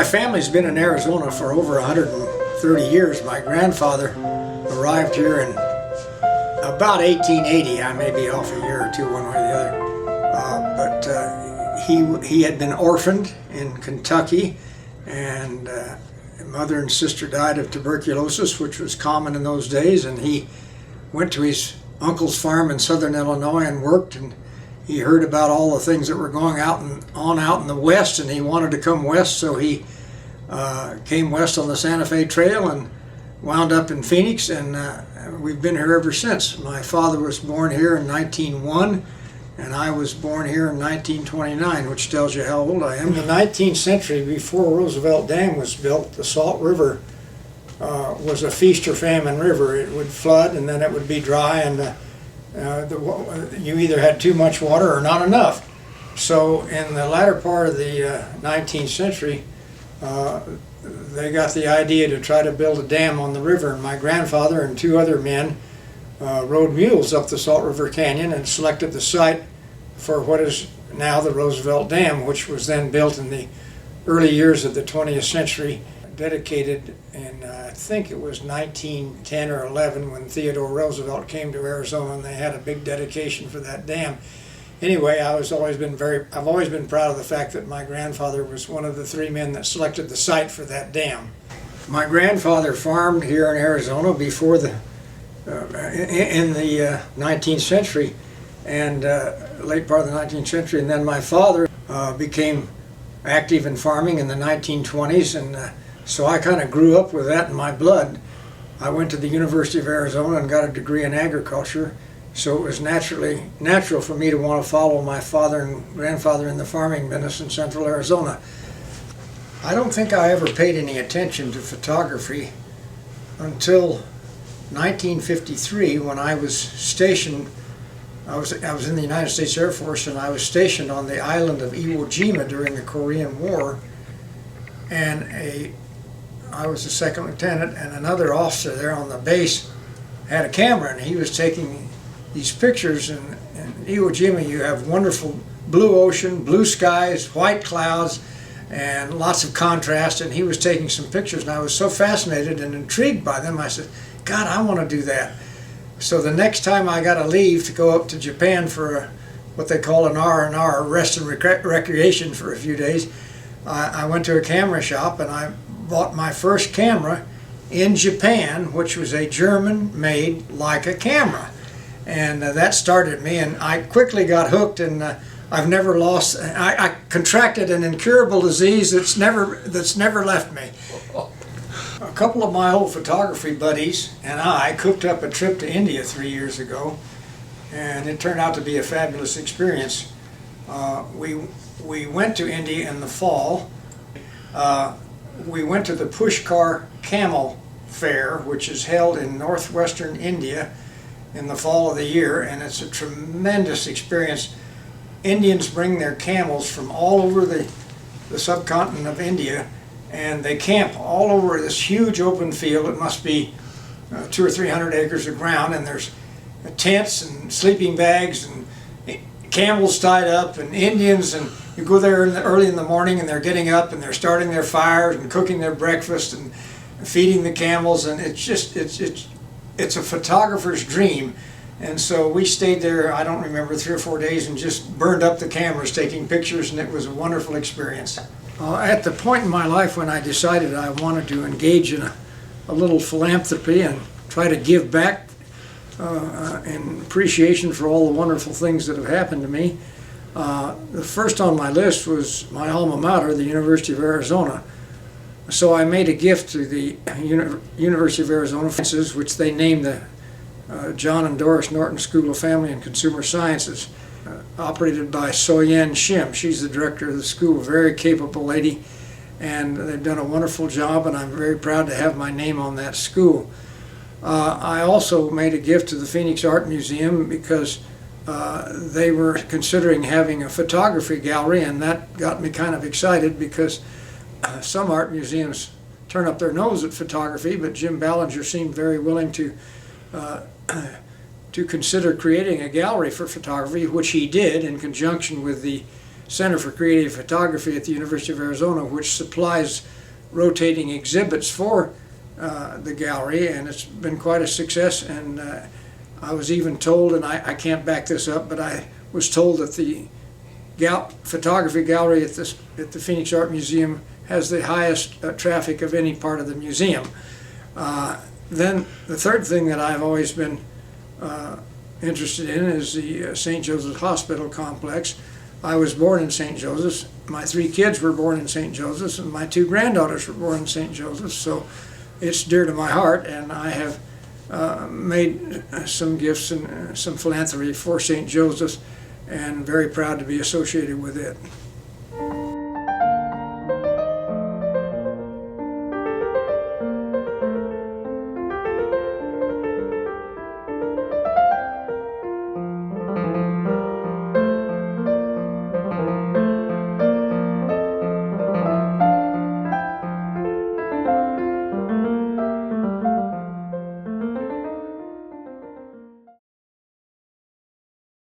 My family's been in Arizona for over 130 years. My grandfather arrived here in about 1880. I may be off a year or two one way or the other. But he had been orphaned in Kentucky, and mother and sister died of tuberculosis, which was common in those days, and he went to his uncle's farm in southern Illinois and worked, and he heard about all the things that were going out in the west, and he wanted to come west, so he came west on the Santa Fe Trail and wound up in Phoenix, and we've been here ever since. My father was born here in 1901, and I was born here in 1929, which tells you how old I am. In the 19th century, before Roosevelt Dam was built, the Salt River was a feast or famine river. It would flood and then it would be dry, and you either had too much water or not enough. So in the latter part of the 19th century, they got the idea to try to build a dam on the river, and my grandfather and two other men rode mules up the Salt River Canyon and selected the site for what is now the Roosevelt Dam, which was then built in the early years of the 20th century, dedicated in I think it was 1910 or 11 when Theodore Roosevelt came to Arizona, and they had a big dedication for that dam. Anyway, I've always been proud of the fact that my grandfather was one of the three men that selected the site for that dam. My grandfather farmed here in Arizona before in the 19th century, and late part of the 19th century, and then my father became active in farming in the 1920s, and so I kind of grew up with that in my blood. I went to the University of Arizona and got a degree in agriculture, so it was natural for me to want to follow my father and grandfather in the farming business in central Arizona. I don't think I ever paid any attention to photography until 1953, when I was stationed. I was in the United States Air Force, and I was stationed on the island of Iwo Jima during the Korean War, and I was a second lieutenant, and another officer there on the base had a camera, and he was taking these pictures. And in Iwo Jima you have wonderful blue ocean, blue skies, white clouds, and lots of contrast, and he was taking some pictures, and I was so fascinated and intrigued by them. I said, God, I want to do that. So the next time I got a leave to go up to Japan for what they call an R&R, rest and recreation, for a few days, I went to a camera shop and I bought my first camera in Japan, which was a German-made Leica camera. And that started me, and I quickly got hooked, and I've never lost. I contracted an incurable disease that's never left me. A couple of my old photography buddies and I cooked up a trip to India 3 years ago, and it turned out to be a fabulous experience. We went to India in the fall. We went to the Pushkar Camel Fair, which is held in northwestern India in the fall of the year, and it's a tremendous experience. Indians bring their camels from all over the subcontinent of India, and they camp all over this huge open field. It must be 200 or 300 acres of ground, and there's tents and sleeping bags and camels tied up and Indians, and you go there early in the morning, and they're getting up and they're starting their fires and cooking their breakfast and feeding the camels, and it's a photographer's dream. And so we stayed there, I don't remember, 3 or 4 days, and just burned up the cameras taking pictures, and it was a wonderful experience. At the point in my life when I decided I wanted to engage in a little philanthropy and try to give back in appreciation for all the wonderful things that have happened to me, the first on my list was my alma mater, the University of Arizona. So I made a gift to the University of Arizona, which they named the John and Doris Norton School of Family and Consumer Sciences, operated by Soyen Shim. She's the director of the school, a very capable lady, and they've done a wonderful job, and I'm very proud to have my name on that school. I also made a gift to the Phoenix Art Museum because they were considering having a photography gallery, and that got me kind of excited because some art museums turn up their nose at photography, but Jim Ballinger seemed very willing to consider creating a gallery for photography, which he did in conjunction with the Center for Creative Photography at the University of Arizona, which supplies rotating exhibits for the gallery, and it's been quite a success. And I was even told, and I can't back this up, but I was told that the photography gallery at the Phoenix Art Museum has the highest traffic of any part of the museum. Then the third thing that I've always been interested in is the St. Joseph's Hospital complex. I was born in St. Joseph's. My 3 kids were born in St. Joseph's, and my 2 granddaughters were born in St. Joseph's, so it's dear to my heart, and I have made some gifts and some philanthropy for St. Joseph's, and very proud to be associated with it.